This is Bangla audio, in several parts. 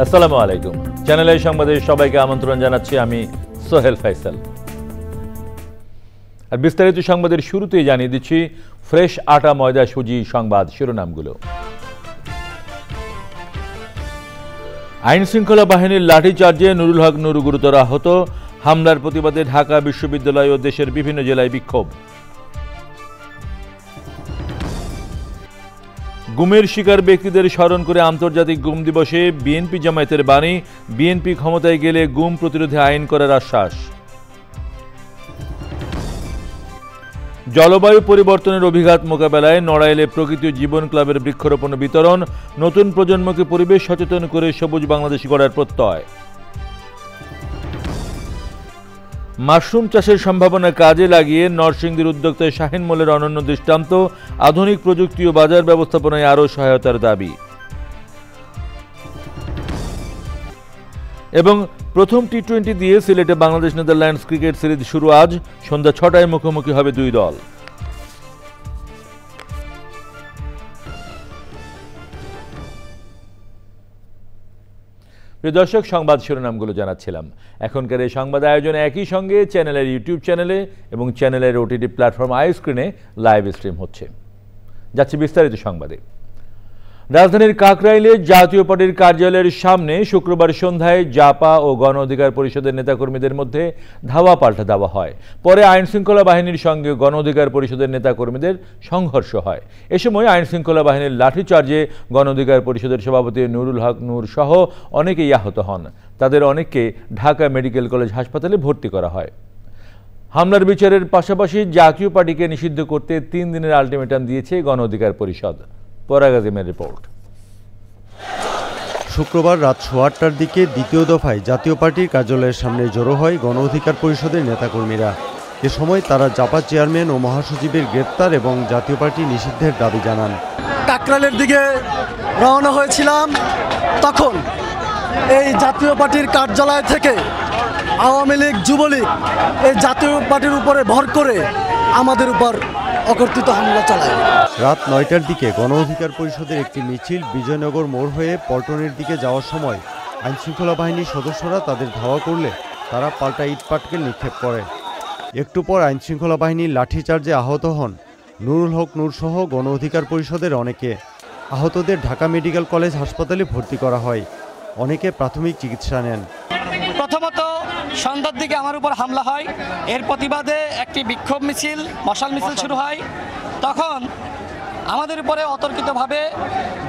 আসসালামু আলাইকুম। চ্যানেলের সংবাদে সবাইকে আমন্ত্রণ জানাচ্ছি আমি সোহেল ফাইসাল। আর বিস্তারিত সংবাদের শুরুতেই জানিয়ে দিচ্ছি ফ্রেশ আটা ময়দা সুজি সংবাদ শিরোনামগুলো। আইন শৃঙ্খলা বাহিনীর লাঠিচার্জে নুরুল হক নুর গুরুতর আহত। হামলার প্রতিবাদে ঢাকা বিশ্ববিদ্যালয় ও দেশের বিভিন্ন জেলায় বিক্ষোভ। গুমের শিকার ব্যক্তিদের স্মরণ করে আন্তর্জাতিক গুম দিবসে বিএনপি জামায়াতের বাণী, বিএনপি ক্ষমতায় গেলে গুম প্রতিরোধে আইন করার আশ্বাস। জলবায়ু পরিবর্তনের অভিঘাত মোকাবেলায় নড়াইলে প্রকৃতি জীবন ক্লাবের বৃক্ষরোপণ বিতরণ, নতুন প্রজন্মকে পরিবেশ সচেতন করে সবুজ বাংলাদেশ গড়ার প্রত্যয়। মাশরুম চাষের সম্ভাবনা কাজে লাগিয়ে নরসিংদীর উদ্যোক্তা শাহিন মোল্লার অনন্য দৃষ্টান্ত, আধুনিক প্রযুক্তি ও বাজার ব্যবস্থাপনায় আরও সহায়তার দাবি। এবং প্রথম টি-20 দিয়ে সিলেটে বাংলাদেশ নেদারল্যান্ডস ক্রিকেট সিরিজ শুরু আজ। সন্ধ্যা 6টায় মুখোমুখি হবে দুই দল। প্রিয় দর্শক, সংবাদ শিরোনামগুলো জানাচ্ছিলাম। এখনকার এই সংবাদ আয়োজনে একই সঙ্গে চ্যানেলের ইউটিউব চ্যানেলে এবং চ্যানেলের ওটিটি প্ল্যাটফর্ম আইস্ক্রিনে লাইভ স্ট্রিম হচ্ছে। যাচ্ছি বিস্তারিত সংবাদে। রাজধানীর কাকরাইলে জাতীয় পার্টির কার্যালয়ের সামনে শুক্রবার সন্ধ্যায় জাপা ও গণ অধিকার পরিষদের নেতাকর্মীদের মধ্যে ধাওয়া পাল্টা দেওয়া হয়। পরে আইন শৃঙ্খলা বাহিনীর সঙ্গে গণ অধিকার পরিষদের নেতাকর্মীদের সংঘর্ষ হয়। এ সময় আইন শৃঙ্খলা বাহিনীর লাঠিচার্জে গণ অধিকার পরিষদের সভাপতি নুরুল হক নূর সহ অনেকেই আহত হন। তাদের অনেককে ঢাকা মেডিকেল কলেজ হাসপাতালে ভর্তি করা হয়। হামলার বিচারের পাশাপাশি জাতীয় পার্টিকে নিষিদ্ধ করতে 3 দিনের আলটিমেটাম দিয়েছে গণ অধিকার পরিষদ। পরাগাজিমের রিপোর্ট। শুক্রবার রাত 8:15টার দিকে দ্বিতীয় দফায় জাতীয় পার্টির কার্যালয়ের সামনে জড়ো হয় গণ অধিকার পরিষদের নেতাকর্মীরা। এ সময় তারা জাপা চেয়ারম্যান ও মহাসচিবের গ্রেপ্তার এবং জাতীয় পার্টি নিষিদ্ধের দাবি জানান। কাকরাইলের দিকে রওনা হয়েছিলাম, তখন এই জাতীয় পার্টির কার্যালয় থেকে আওয়ামী লীগ যুবলীগ এই জাতীয় পার্টির উপরে ভর করে আমাদের উপর অকর্তৃত হামলা চালায়। রাত 9টার দিকে গণ অধিকার পরিষদের একটি মিছিল বিজয়নগর মোড় হয়ে পল্টনের দিকে যাওয়ার সময় আইনশৃঙ্খলা বাহিনীর সদস্যরা তাদের ধাওয়া করলে তারা পাল্টা ইট পাটকেল নিক্ষেপ করে। একটু পর আইনশৃঙ্খলা বাহিনীর লাঠিচার্জে আহত হন নুরুল হক নূর সহ গণ অধিকার পরিষদের অনেকে। আহতদের ঢাকা মেডিকেল কলেজ হাসপাতালে ভর্তি করা হয়। অনেকে প্রাথমিক চিকিৎসা নেন। প্রথমত সন্ধ্যার দিকে আমার উপর হামলা হয়। এর প্রতিবাদে একটি বিক্ষোভ মিছিল, মশাল মিছিল শুরু হয়। তখন আমাদের উপরে অতর্কিতভাবে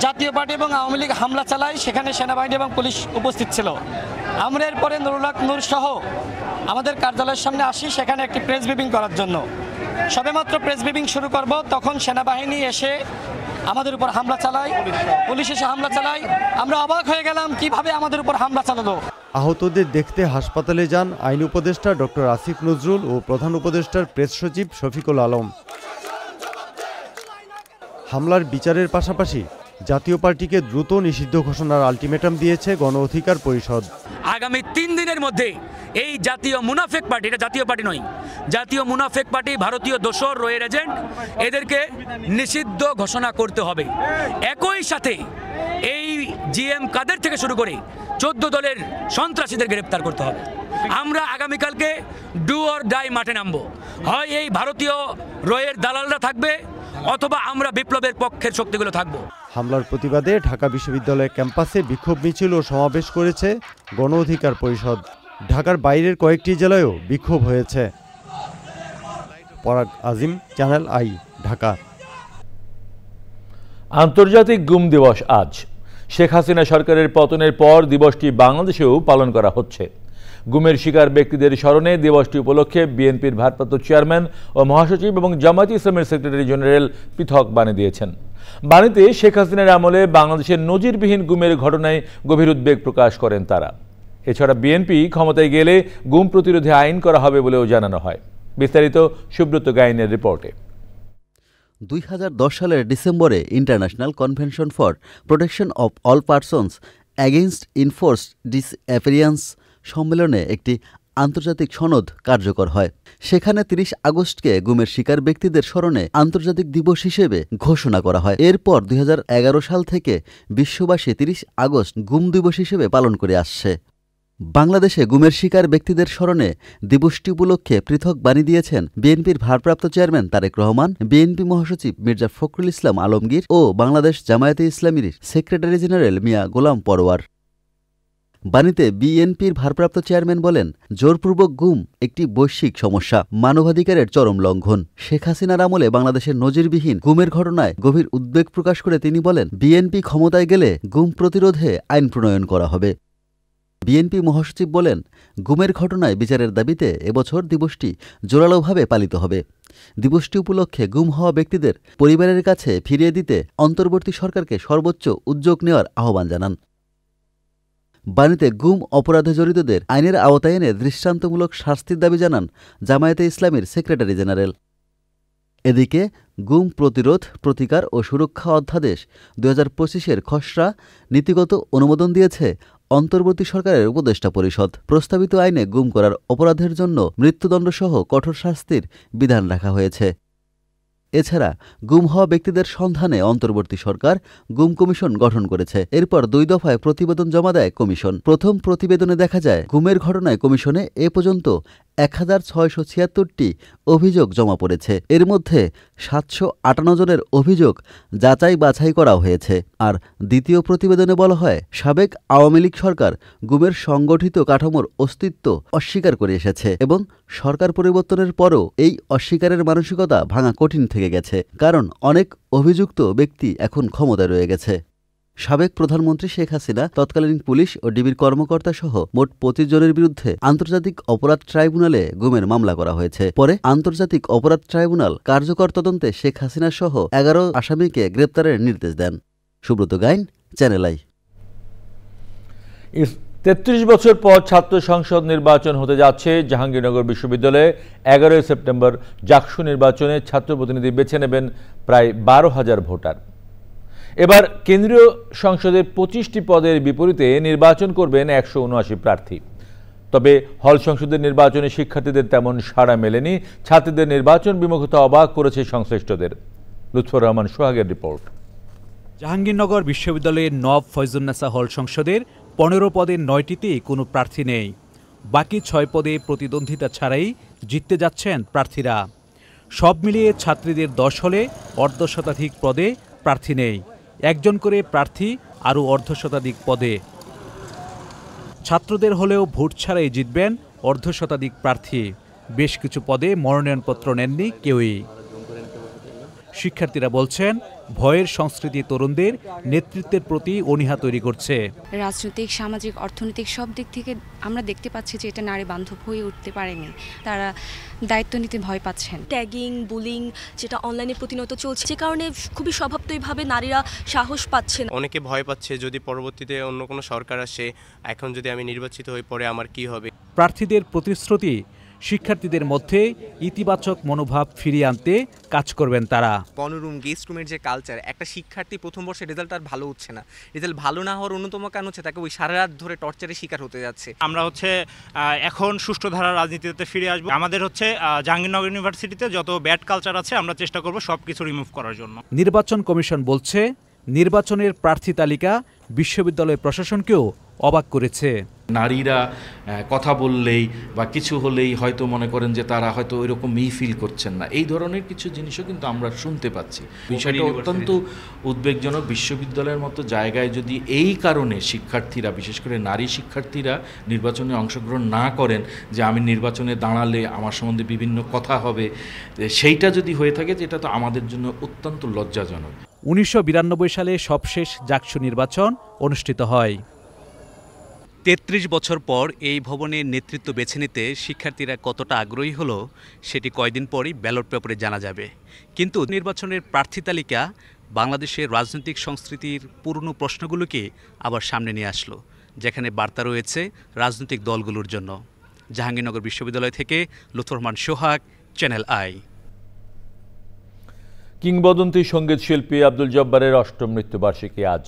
জাতীয় পার্টি এবং আওয়ামী লীগ হামলা চালায়। সেখানে সেনাবাহিনী এবং পুলিশ উপস্থিত ছিল। আমরা এরপরে নুরুল হক নূর সহ আমাদের কার্যালয়ের সামনে আসি, সেখানে একটি প্রেস ব্রিফিং করার জন্য। সবেমাত্র প্রেস ব্রিফিং শুরু করব, তখন সেনাবাহিনী এসে আমাদের উপর হামলা চালায়, পুলিশ এসে হামলা চালায়। আমরা অবাক হয়ে গেলাম কিভাবে আমাদের উপর হামলা চালালো। আহতদের দেখতে হাসপাতালে যান আইন উপদেষ্টা ডক্টর আসিফ নজরুল ও প্রধান উপদেষ্টার প্রেস সচিব শফিকুল আলম। হামলার বিচারের পাশাপাশি জাতীয় পার্টিকে দ্রুত নিষিদ্ধ ঘোষণার আলটিমেটাম দিয়েছে গণ অধিকার পরিষদ। আগামী 3 দিনের মধ্যে এই জাতীয় মুনাফেক পার্টি, এটা জাতীয় পার্টি নয়, জাতীয় মুনাফেক পার্টি, ভারতীয় দোসর, রয়ের এজেন্ট, এদেরকে নিষিদ্ধ ঘোষণা করতে হবে। একই সাথে এই জিএম কাদের থেকে শুরু করে 14 দলের সন্ত্রাসীদের গ্রেপ্তার করতে হবে। আমরা আগামীকালকে ডু অর ডাই মাঠে নামবো। হয় এই ভারতীয় রয়ের দালালরা থাকবে, অথবা আমরা বিপ্লবের পক্ষের শক্তিগুলো থাকবো। হামলার প্রতিবাদে ঢাকা বিশ্ববিদ্যালয় ক্যাম্পাসে বিক্ষোভ মিছিল ও সমাবেশ করেছে গণ অধিকার পরিষদ। ঢাকার বাইরের কয়েকটি জেলায়ও বিক্ষোভ হয়েছে। পরাগ আজিম, চ্যানেল আই, ঢাকা। আন্তর্জাতিক গুম দিবস আজ। শেখ হাসিনা সরকারের পতনের পর দিবসটি বাংলাদেশেও পালন করা হচ্ছে। গুমের শিকার ব্যক্তিদের স্মরণে দিবসটি উপলক্ষে বিএনপির ভারপ্রাপ্ত চেয়ারম্যান ও মহাসচিব এবং জামায়াত ইসলামের সেক্রেটারি জেনারেল পৃথক বাণী দিয়েছেন। বাণীতে শেখ হাসিনার আমলে বাংলাদেশের নজিরবিহীন গুমের ঘটনায় গভীর উদ্বেগ প্রকাশ করেন তারা। এছাড়া বিএনপি ক্ষমতায় গেলে গুম প্রতিরোধে আইন করা হবে বলেও জানানো হয়। বিস্তারিত সুব্রত গাইনের রিপোর্টে। 2010 সালের ডিসেম্বরে international convention for protection of all persons against ইনফোর্সড disappearance সম্মেলনে একটি আন্তর্জাতিক সনদ কার্যকর হয়। সেখানে ৩০ আগস্টকে গুমের শিকার ব্যক্তিদের স্মরণে আন্তর্জাতিক দিবস হিসেবে ঘোষণা করা হয়। এরপর ২০১১ সাল থেকে বিশ্ববাসী ৩০ আগস্ট গুম দিবস হিসেবে পালন করে আসছে। বাংলাদেশে গুমের শিকার ব্যক্তিদের স্মরণে দিবসটি উপলক্ষে পৃথক বাণী দিয়েছেন বিএনপির ভারপ্রাপ্ত চেয়ারম্যান তারেক রহমান, বিএনপি মহাসচিব মির্জা ফখরুল ইসলাম আলমগীর ও বাংলাদেশ জামায়াতে ইসলামীর সেক্রেটারি জেনারেল মিয়া গোলাম পরোয়ার। বাণীতে বিএনপির ভারপ্রাপ্ত চেয়ারম্যান বলেন, জোরপূর্বক গুম একটি বৈশ্বিক সমস্যা, মানবাধিকারের চরম লঙ্ঘন। শেখ হাসিনার আমলে বাংলাদেশের নজিরবিহীন গুমের ঘটনায় গভীর উদ্বেগ প্রকাশ করে তিনি বলেন, বিএনপি ক্ষমতায় গেলে গুম প্রতিরোধে আইন প্রণয়ন করা হবে। বিএনপি মহাসচিব বলেন, গুমের ঘটনায় বিচারের দাবিতে এবছর দিবসটি জোরালোভাবে পালিত হবে। দিবসটি উপলক্ষে গুম হওয়া ব্যক্তিদের পরিবারের কাছে ফিরিয়ে দিতে অন্তর্বর্তী সরকারকে সর্বোচ্চ উদ্যোগ নেওয়ার আহ্বান জানান। বাণীতে গুম অপরাধে জড়িতদের আইনের আওতায় এনে দৃষ্টান্তমূলক শাস্তির দাবি জানান জামায়াতে ইসলামীর সেক্রেটারি জেনারেল। এদিকে গুম প্রতিরোধ, প্রতিকার ও সুরক্ষা অধ্যাদেশ ২০২৫-এর খসড়া নীতিগত অনুমোদন দিয়েছে অন্তর্বর্তী সরকারের উপদেষ্টা পরিষদ। প্রস্তাবিত আইনে গুম করার অপরাধের জন্য মৃত্যুদণ্ডসহ কঠোর শাস্তির বিধান রাখা হয়েছে। এছাড়া গুম হওয়া ব্যক্তিদের সন্ধানে অন্তর্বর্তী সরকার গুম কমিশন গঠন করেছে। এরপর ২ দফায় প্রতিবেদন জমা দেয় কমিশন। প্রথম প্রতিবেদনে দেখা যায়, গুমের ঘটনায় কমিশনে এ পর্যন্ত ১,৬৭৬টি অভিযোগ জমা পড়েছে। এর মধ্যে ৭৫৮ জনের অভিযোগ যাচাই বাছাই করা হয়েছে। আর দ্বিতীয় প্রতিবেদনে বলা হয়, সাবেক আওয়ামী লীগ সরকার গুমের সংগঠিত কাঠামোর অস্তিত্ব অস্বীকার করে এসেছে এবং সরকার পরিবর্তনের পরও এই অস্বীকারের মানসিকতা ভাঙা কঠিন থেকে গেছে, কারণ অনেক অভিযুক্ত ব্যক্তি এখন ক্ষমতায় রয়ে গেছে। সাবেক প্রধানমন্ত্রী শেখ হাসিনা, তৎকালীন পুলিশ ও ডিবির কর্মকর্তা সহ মোট ২৫ জনের বিরুদ্ধে আন্তর্জাতিক অপরাধ ট্রাইব্যুনালে গুমের মামলা করা হয়েছে। পরে আন্তর্জাতিক অপরাধ ট্রাইব্যুনাল কার্যকর তদন্তে শেখ হাসিনা সহ ১১ আসামিকে গ্রেপ্তারের নির্দেশ দেন। সুব্রত গাইন, চ্যানেল আই। ৩৩ বছর পর ছাত্র সংসদ নির্বাচন হতে যাচ্ছে। জাহাঙ্গীরনগর বিশ্ববিদ্যালয়ে ১১ সেপ্টেম্বর জাকসু নির্বাচনে ছাত্র প্রতিনিধি বেছে নেবেন প্রায় ১২,০০০ ভোটার। এবার কেন্দ্রীয় সংসদের ২৫টি পদের বিপরীতে নির্বাচন করবেন ১৭৯ প্রার্থী। তবে হল সংসদের নির্বাচনে শিক্ষার্থীদের তেমন সাড়া মেলেনি। ছাত্রীদের নির্বাচন বিমুখতা অবাক করেছে সংশ্লিষ্টদের। লুৎফর রহমান সোহাগের রিপোর্ট। জাহাঙ্গীরনগর বিশ্ববিদ্যালয়ের নওয়াব ফয়জুন্নেসা হল সংসদের ১৫ পদের ৯টিতেই কোনো প্রার্থী নেই। বাকি ৬ পদে প্রতিদ্বন্দ্বিতা ছাড়াই জিততে যাচ্ছেন প্রার্থীরা। সব মিলিয়ে ছাত্রীদের ১০ হলে অর্ধশতাধিক পদে প্রার্থী নেই। একজন করে প্রার্থী আরও অর্ধশতাধিক পদে। ছাত্রদের হলেও ভোট ছাড়াই জিতবেন অর্ধশতাধিক প্রার্থী। বেশ কিছু পদে মনোনয়নপত্র নেননি কেউই। শিক্ষার্থীরা বলছেন, ভয়ের সংস্কৃতি তরুণদের নেতৃত্বের প্রতি অনীহা তৈরি করছে। রাজনৈতিক, সামাজিক, অর্থনৈতিক সব দিক থেকে আমরা দেখতে পাচ্ছি যে এটা নারী বান্ধব হয়ে উঠতে পারেনি। তারা দায়িত্ব নিতে ভয় পাচ্ছেন। ট্যাগিং, বুলিং যেটা অনলাইনে প্রতিনিয়ত চলছে, যে কারণে খুবই স্বভাবতইভাবে নারীরা সাহস পাচ্ছেন। অনেকে ভয় পাচ্ছে, যদি পরবর্তীতে অন্য কোনো সরকার আসে, এখন যদি আমি নির্বাচিত হয়ে পড়ে আমার কি হবে। প্রার্থীদের প্রতিশ্রুতি শিক্ষার্থীদের মধ্যে ইতিবাচক মনোভাব ফিরিয়ে আনতে কাজ করবেন তারা। গণরুম, গেস্ট রুমের যে কালচার, একটা শিক্ষার্থী প্রথম বর্ষে রেজাল্ট আর ভালো হচ্ছে না। রেজাল্ট ভালো না হওয়ার অন্যতম কারণ হচ্ছে তাকে ওই সারা রাত ধরে টর্চারের শিকার হতে যাচ্ছে। আমরা এখন সুষ্ঠু ধারা রাজনীতিতে ফিরে আসবো। আমাদের জাহাঙ্গীরনগর ইউনিভার্সিটিতে যত ব্যাড কালচার আছে আমরা চেষ্টা করব সবকিছু রিমুভ করার জন্য। নির্বাচন কমিশন বলছে, নির্বাচনের প্রার্থী তালিকা বিশ্ববিদ্যালয় প্রশাসনকেও অবাক করেছে। নারীরা কথা বললেই বা কিছু হলেই হয়তো মনে করেন যে তারা হয়তো ওইরকমই ফিল করছেন না, এই ধরনের কিছু জিনিসও কিন্তু আমরা শুনতে পাচ্ছি। বিষয়টা অত্যন্ত উদ্বেগজনক। বিশ্ববিদ্যালয়ের মতো জায়গায় যদি এই কারণে শিক্ষার্থীরা, বিশেষ করে নারী শিক্ষার্থীরা নির্বাচনে অংশগ্রহণ না করেন, যে আমি নির্বাচনে দাঁড়ালে আমার সম্বন্ধে বিভিন্ন কথা হবে, সেইটা যদি হয়ে থাকে, যেটা তো আমাদের জন্য অত্যন্ত লজ্জাজনক। ১৯৯২ সালে সবশেষ জাকসু নির্বাচন অনুষ্ঠিত হয়। ৩৩ বছর পর এই ভবনের নেতৃত্ব বেছে নিতে শিক্ষার্থীরা কতটা আগ্রহী হলো সেটি কয়েকদিন পরই ব্যালট পেপারে জানা যাবে। কিন্তু নির্বাচনের প্রার্থী তালিকা বাংলাদেশের রাজনৈতিক সংস্কৃতির পুরনো প্রশ্নগুলোকে আবার সামনে নিয়ে আসলো, যেখানে বার্তা রয়েছে রাজনৈতিক দলগুলোর জন্য। জাহাঙ্গীরনগর বিশ্ববিদ্যালয় থেকে লুৎফর রহমান সোহাগ, চ্যানেল আই। কিংবদন্তি সঙ্গীত শিল্পী আব্দুল জব্বারের ৮ম মৃত্যুবার্ষিকী আজ।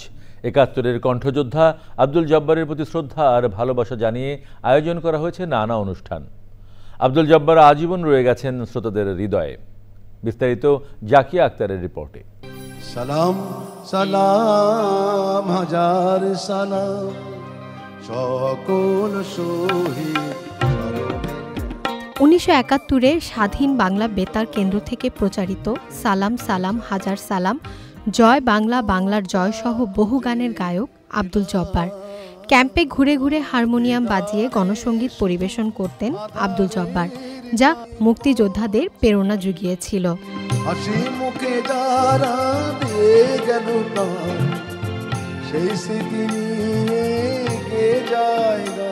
একাত্তরের কণ্ঠযোদ্ধা আব্দুল জব্বারের প্রতি শ্রদ্ধা আর ভালোবাসা জানিয়ে আয়োজন করা হয়েছে নানা অনুষ্ঠান। আব্দুল জব্বার আজীবন রয়ে গেছেন শ্রোতাদের হৃদয়ে। বিস্তারিত জাকিয়া আক্তারের রিপোর্টে। সালাম সালাম হাজার সালাম সকল শহীদ। 1971-এর স্বাধীন বাংলা বেতার কেন্দ্র থেকে প্রচারিত সালাম সালাম হাজার সালাম, জয় বাংলা, বাংলার জয় সহ বহু গানের গায়ক আব্দুল জব্বার। ক্যাম্পে ঘুরে ঘুরে হারমোনিয়াম বাজিয়ে গণসঙ্গীত পরিবেশন করতেন আব্দুল জব্বার, যা মুক্তিযোদ্ধাদের প্রেরণা জুগিয়েছিল। হাসি মুখে যারা দিয়ে গেল সেই স্মৃতি নিয়ে কে যায় না।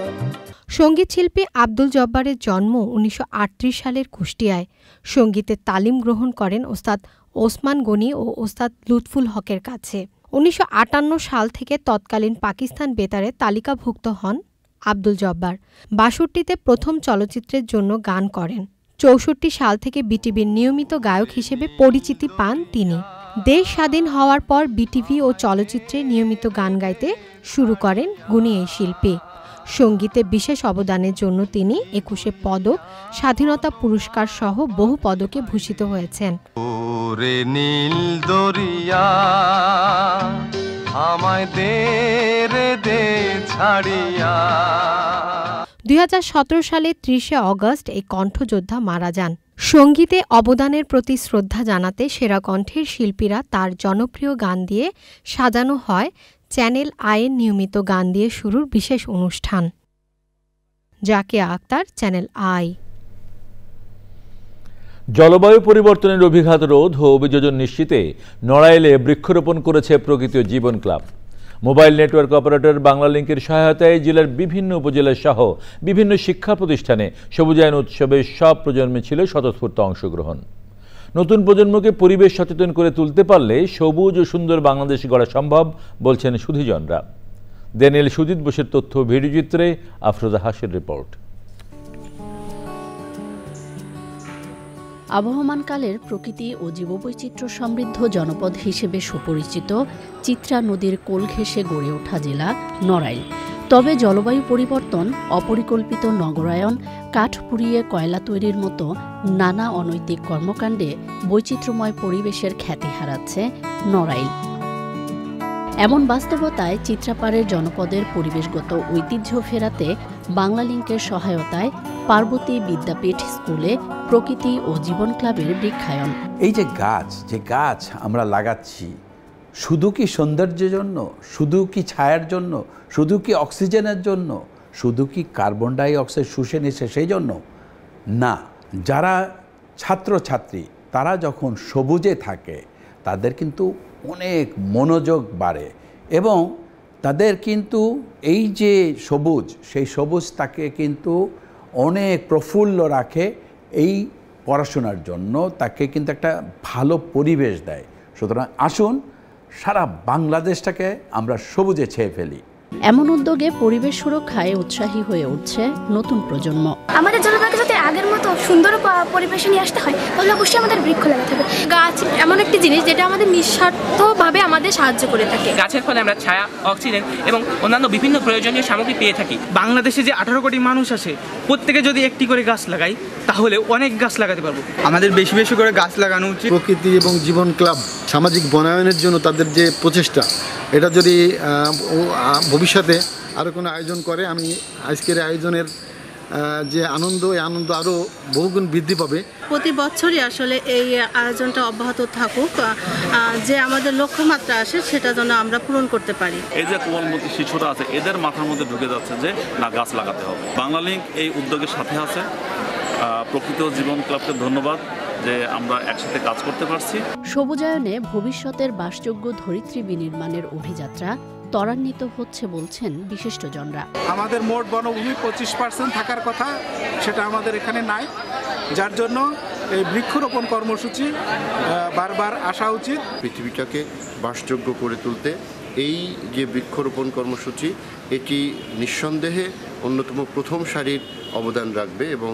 সঙ্গীত শিল্পী আব্দুল জব্বারের জন্ম 1938 সালের কুষ্টিয়ায়। সঙ্গীতের তালিম গ্রহণ করেন ওস্তাদ ওসমান গনি ও ওস্তাদ লুৎফুল হকের কাছে। 1958 সাল থেকে তৎকালীন পাকিস্তান বেতারে তালিকাভুক্ত হন আব্দুল জব্বার। 62-তে প্রথম চলচ্চিত্রের জন্য গান করেন। 64 সাল থেকে বিটিভির নিয়মিত গায়ক হিসেবে পরিচিতি পান তিনি। দেশ স্বাধীন হওয়ার পর বিটিভি ও চলচ্চিত্রে নিয়মিত গান গাইতে শুরু করেন গুণী এই শিল্পী। সঙ্গীতে বিশেষ অবদানের জন্য তিনি 21 পদক, স্বাধীনতা পুরস্কার সহ বহু পদকে ভূষিত হয়েছেন। ওরে নীল দরিয়া আমায় দে রে দে ছাড়িয়া। 2017 সালে 30 অগস্ট এই কণ্ঠযোদ্ধা মারা যান। সঙ্গীতে অবদানের প্রতি শ্রদ্ধা জানাতে সেরা কণ্ঠের শিল্পীরা তার জনপ্রিয় গান দিয়ে সাজানো হয় চ্যানেল আইয়ের নিয়মিত গান দিয়ে শুরুর বিশেষ অনুষ্ঠান। Zakia Akter, channel I. জলবায়ু পরিবর্তনের অভিঘাত রোধ ও অভিযোজন নিশ্চিতে নড়াইলে বৃক্ষরোপণ করেছে প্রকৃতি ও জীবন ক্লাব। মোবাইল নেটওয়ার্ক অপারেটর বাংলালিংকের সহায়তায় জেলার বিভিন্ন উপজেলা সহ বিভিন্ন শিক্ষা প্রতিষ্ঠানে সবুজায়ন উৎসবে সব প্রজন্মে ছিল স্বতঃস্ফূর্ত অংশগ্রহণ। নতুন প্রজন্মকে পরিবেশ সচেতন করে তুলতে পারলে সবুজ ও সুন্দর বাংলাদেশ গড়া সম্ভব বলছেন সুধীজনরা। ড্যানিয়েল সুজিত বোসের তথ্য ভিডিওচিত্রে আফরোজা হাসির রিপোর্ট। আবহমানকালের প্রকৃতি ও জীববৈচিত্র্য সমৃদ্ধ জনপদ হিসেবে সুপরিচিত চিত্রা নদীর কোল ঘেঁষে গড়ে ওঠা জেলা নড়াইল। তবে জলবায়ু পরিবর্তন, অপরিকল্পিত নগরায়ন, কাঠ পুড়িয়ে কয়লা তৈরির মতো নানা অনৈতিক কর্মকাণ্ডে বৈচিত্র্যময় পরিবেশের খ্যাতি হারাচ্ছে নড়াইল। এমন বাস্তবতায় চিত্রাপাড়ের জনপদের পরিবেশগত ঐতিহ্য ফেরাতে বাংলালিংকের সহায়তায় পার্বতী বিদ্যাপীঠ স্কুলে প্রকৃতি ও জীবন ক্লাবের বৃক্ষায়ন। এই যে গাছ আমরা লাগাচ্ছি, শুধু কি সৌন্দর্যের জন্য, শুধু কি ছায়ার জন্য, শুধু কি অক্সিজেনের জন্য, শুধু কি কার্বন ডাই অক্সাইড শুষে নিচ্ছে সেই জন্য না। যারা ছাত্রছাত্রী তারা যখন সবুজে থাকে তাদের কিন্তু অনেক মনোযোগ বাড়ে এবং তাদের কিন্তু এই যে সবুজ, সেই সবুজ তাকে কিন্তু অনেক প্রফুল্ল রাখে এই পড়াশোনার জন্য, তাকে কিন্তু একটা ভালো পরিবেশ দেয়। সুতরাং আসুন সারা বাংলাদেশটাকে আমরা সবুজে ছেয়ে ফেলি। এমন উদ্যোগে পরিবেশ সুরক্ষায় উৎসাহী হয়ে উঠছে নতুন প্রজন্ম। আমাদের জলবায়ুকে যাতে আগের মতো সুন্দর পরিবেশে নিয়ে আসতে হয় তাহলে অবশ্যই আমাদের বৃক্ষ লাগাতে হবে। গাছ এমন একটি জিনিস যেটা আমাদের নিঃস্বার্থভাবে আমাদের সাহায্য করে থাকে। গাছের ফলে আমরা ছায়া, অক্সিজেন এবং অন্যান্য বিভিন্ন প্রয়োজনীয় সামগ্রী পেয়ে থাকি। বাংলাদেশে যে 18 কোটি মানুষ আছে, প্রত্যেকে যদি একটি করে গাছ লাগাই তাহলে অনেক গাছ লাগাতে পারবো। আমাদের বেশি বেশি করে গাছ লাগানো উচিত। প্রকৃতি এবং জীবন ক্লাব সামাজিক বনায়নের জন্য তাদের যে প্রচেষ্টা, এটা যদি ভবিষ্যতে আরও কোনো আয়োজন করে, আমি আজকের আয়োজনের যে আনন্দ, এই আনন্দ আরও বহুগুণ বৃদ্ধি পাবে। প্রতি বছরই আসলে এই আয়োজনটা অব্যাহত থাকুক, যে আমাদের লক্ষ্যমাত্রা আসে সেটা যেন আমরা পূরণ করতে পারি। এই যে কোমলমতি শিশুরা আছে এদের মাথার মধ্যে ঢুকে যাচ্ছে যে না, গাছ লাগাতে হবে। বাংলালিংক এই উদ্যোগের সাথে আছে। প্রকৃতি ও জীবন ক্লাবকে ধন্যবাদ যে আমরা একসাথে কাজ করতে পারছি। সবুজায়নে ভবিষ্যতের বাসযোগ্য ধরিত্রী বিনির্মাণের অভিযাত্রা ত্বরান্বিত হচ্ছে বলছেন বিশিষ্টজনরা। আমাদের মোট বনভূমি 25% থাকার কথা, সেটা আমাদের এখানে নাই, যার জন্য এই বৃক্ষরোপণ কর্মসূচি বারবার আসা উচিত। পৃথিবীটাকে বাসযোগ্য করে তুলতে এই যে বৃক্ষরোপণ কর্মসূচি, এটি নিঃসন্দেহে অন্যতম প্রথম সারির অবদান রাখবে এবং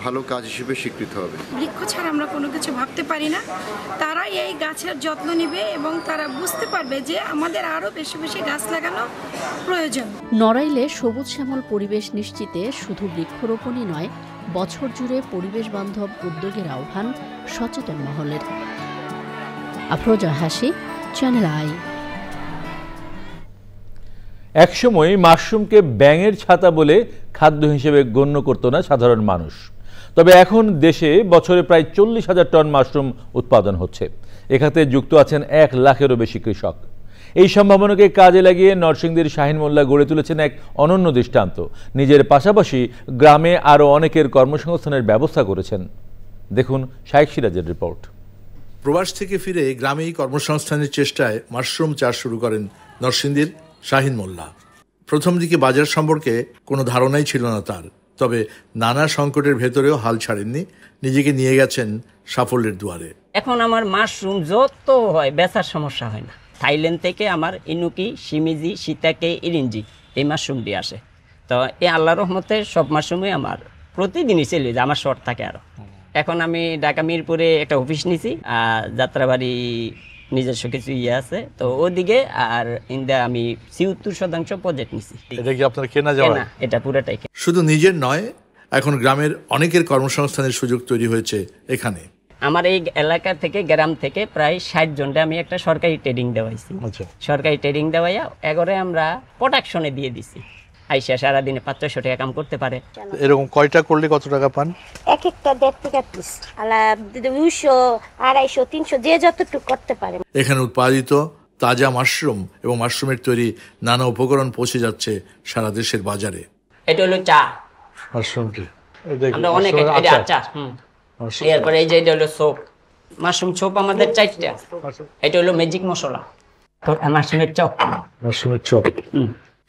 ভালো কাজ হিসেবে স্বীকৃত হবে। বৃক্ষ ছাড়া আমরা কোনো কিছু ভাবতে পারি না। তারা এই গাছের যত্ন নেবে এবং তারা বুঝতে পারবে যে আমাদের আরও বেশি বেশি গাছ লাগানো প্রয়োজন। নড়াইলে সবুজ শ্যামল পরিবেশ নিশ্চিতে শুধু বৃক্ষরোপণই নয়, বছর জুড়ে পরিবেশ বান্ধব উদ্যোগের আহ্বান সচেতন মহলের। আফরোজা হাসি, চ্যানেল আই। একসময় মাশরুমকে ব্যাঙের ছাতা বলে খাদ্য হিসেবে গণ্য করত না সাধারণ মানুষ। তবে এখন দেশে বছরে প্রায় 40,000 টন মাশরুম উৎপাদন হচ্ছে। এখাতে যুক্ত আছেন 1 লাখেরও বেশি কৃষক। এই সম্ভাবনাকে কাজে লাগিয়ে নরসিংদীর শাহিন মোল্লা গড়ে তুলেছেন এক অনন্য দৃষ্টান্ত। নিজের পাশাপাশি গ্রামে আরও অনেকের কর্মসংস্থানের ব্যবস্থা করেছেন। দেখুন শাইখ সিরাজের রিপোর্ট। প্রবাস থেকে ফিরে গ্রামেই কর্মসংস্থানের চেষ্টায় মাশরুম চাষ শুরু করেন নরসিংদীর শাহিন মোল্লা। প্রথম দিকে বাজার সম্পর্কে কোনো ধারণাই ছিল না তার, তবে নানা সংকটের ভেতরেও হাল ছাড়েননি, নিজেকে নিয়ে গেছেন সাফল্যের দুয়ারে। এখন আমার মাশরুম যত হয় বেচার সমস্যা হয় না। থাইল্যান্ড থেকে আমার ইনুকি, শিমিজি, সীতাকে, ইরিঞ্জি এই মাশরুম দিয়ে আসে। তো এই আল্লাহর রহমতে সব মাশরুমই আমার প্রতিদিনই চলে যায়, আমার শর্ট থাকে আরও। এখন আমি ঢাকা মিরপুরে একটা অফিস নিছি, যাত্রাবাড়ি নিজস্ব কিছু আছে, তো ওদিকে আর ইন্দা আমি ৭৪% প্রজেক্ট নিছি। এটা কি আপনার কেনা যাওয়া? না, এটা পুরোটাই। শুধু নিজের নয়, এখন গ্রামের অনেকের কর্মসংস্থানের সুযোগ তৈরি হয়েছে এখানে। আমার এই এলাকা থেকে, গ্রাম থেকে প্রায় 60 জনকে আমি একটা সরকারি ট্রেনিং দেওয়াইছি। সরকারি ট্রেনিং দেওয়াইয়া এগরে আমরা প্রোডাকশনে দিয়ে দিছি। আইসা সারাদিনে ৫০০ টাকা কাম করতে পারে। এরকম কয়টা করলে কত টাকা পান? এক একটা ১.৫ টাকা পিস, ২০০, ২৫০, ৩০০, যে যতটুকু করতে পারে। এখানে উৎপাদিত তাজা মাশরুম এবং মাশরুমের তৈরি নানা উপকরণ পৌঁছে যাচ্ছে সারা দেশের বাজারে। এটা হলো চা মাশরুমটি, আমরা অনেক এটা আচার। এরপরে এই যে এটা হলো সোপ, মাশরুম সোপ আমাদের 4টা। এটা হলো ম্যাজিক মশলা, তো মাশরুমের চপ। মাশরুমের চপ।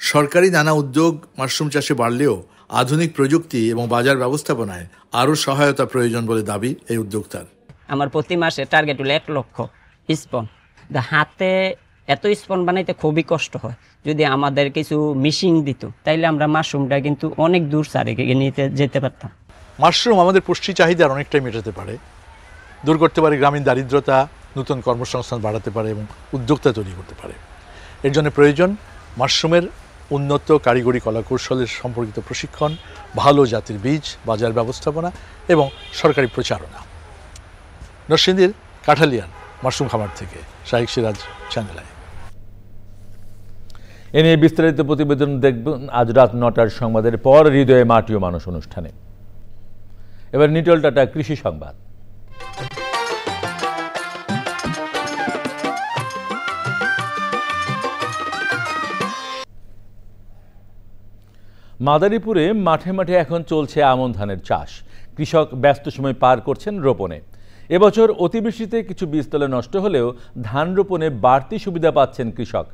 সরকারি নানা উদ্যোগ মাশরুম চাষে বাড়লেও আধুনিক প্রযুক্তি এবং বাজার ব্যবস্থাপনায় আরও সহায়তা প্রয়োজন বলে দাবি এই উদ্যোক্তার। আমার প্রতি মাসে টার্গেট হলো 1 লক্ষ স্পন। হাতে এত স্পন বানাইতে খুবই কষ্ট হয়। যদি আমাদের কিছু মেশিন দিত তাইলে আমরা মাশরুমটা কিন্তু অনেক দূর সারে নিতে যেতে পারতাম। মাশরুম আমাদের পুষ্টি চাহিদার অনেকটাই মেটাতে পারে, দূর করতে পারে গ্রামীণ দারিদ্রতা, নতুন কর্মসংস্থান বাড়াতে পারে এবং উদ্যোক্তা তৈরি করতে পারে। এর জন্য প্রয়োজন মাশরুমের উন্নত কারিগরি কলাকৌশলের সম্পর্কিত প্রশিক্ষণ, ভালো জাতের বীজ, বাজার ব্যবস্থাপনা এবং সরকারি প্রচারণা। নরসিংদীর কাঠালিয়ান মাশরুম খামার থেকে শাইখ সিরাজ, চ্যানেল আই। এ নিয়ে বিস্তারিত প্রতিবেদন দেখবেন আজ রাত ৯টার সংবাদের পর হৃদয়ে মাটি ও মানুষ অনুষ্ঠানে। এবার নিটল টাটা কৃষি সংবাদ। মাদারীপুরে মাঠে মাঠে এখন চলছে আমন ধানের চাষ। কৃষক ব্যস্ত সময় পার করছেন রোপণে। এবছর অতিবৃষ্টিতে কিছু বীজতলা নষ্ট হলেও ধান রোপণে বাড়তি সুবিধা পাচ্ছেন কৃষক।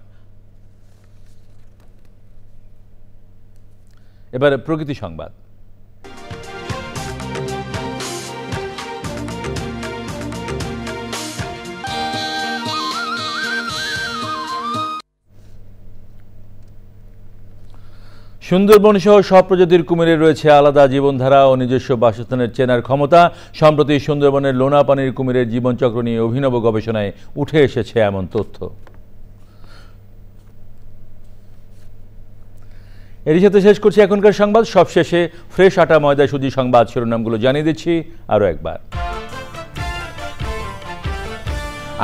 এবার প্রকৃতি সংবাদ। সুন্দরবন সহ সব প্রজাতির কুমিরের রয়েছে আলাদা জীবনধারা ও নিজস্ব বাসস্থানের চেনার ক্ষমতা। সম্প্রতি সুন্দরবনের লোনা পানির কুমিরের জীবনচক্র নিয়ে অভিনব গবেষণায় উঠে এসেছে এমন তথ্য। এরই সাথে শেষ করছি এখনকার সংবাদ। সবশেষে ফ্রেশ আটা ময়দা সুজি সংবাদ শিরোনামগুলো জানিয়ে দিচ্ছি আরও একবার।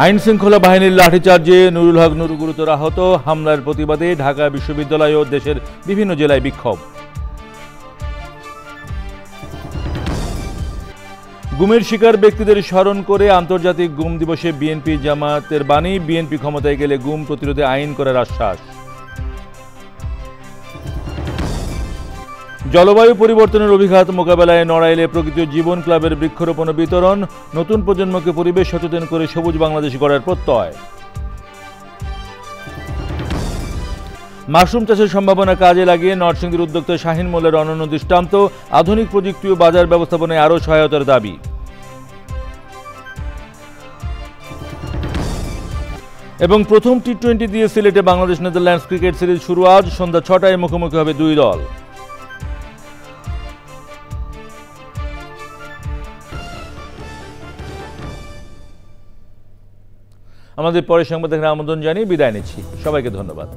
আইন শৃঙ্খলা বাহিনীর লাঠিচার্জে নুরুল হক নুরু গুরুতর আহত। হামলার প্রতিবাদে ঢাকা বিশ্ববিদ্যালয় ও দেশের বিভিন্ন জেলায় বিক্ষোভ। গুমের শিকার ব্যক্তিদের স্মরণ করে আন্তর্জাতিক গুম দিবসে বিএনপি জামায়াতের বাণী। বিএনপি ক্ষমতায় গেলে গুম প্রতিরোধে আইন করার আশ্বাস। জলবায়ু পরিবর্তনের অভিঘাত মোকাবেলায় নড়াইলে প্রকৃতি জীবন ক্লাবের বৃক্ষরোপণ বিতরণ। নতুন প্রজন্মকে পরিবেশ সচেতন করে সবুজ বাংলাদেশ গড়ার প্রত্যয়। মাশরুম চাষের সম্ভাবনা কাজে লাগিয়ে নরসিংদীর উদ্যোক্তা শাহিন মোল্লার অনন্য দৃষ্টান্ত। আধুনিক প্রযুক্তি ও বাজার ব্যবস্থাপনায় আরও সহায়তার দাবি। এবং প্রথম টি-20 দিয়ে সিলেটে বাংলাদেশ নেদারল্যান্ডস ক্রিকেট সিরিজ শুরু। আজ সন্ধ্যা ৬টায় মুখোমুখি হবে দুই দল। আমাদের পরের সংবাদ দেখার আমন্ত্রণ জানিয়ে বিদায় নিচ্ছি। সবাইকে ধন্যবাদ।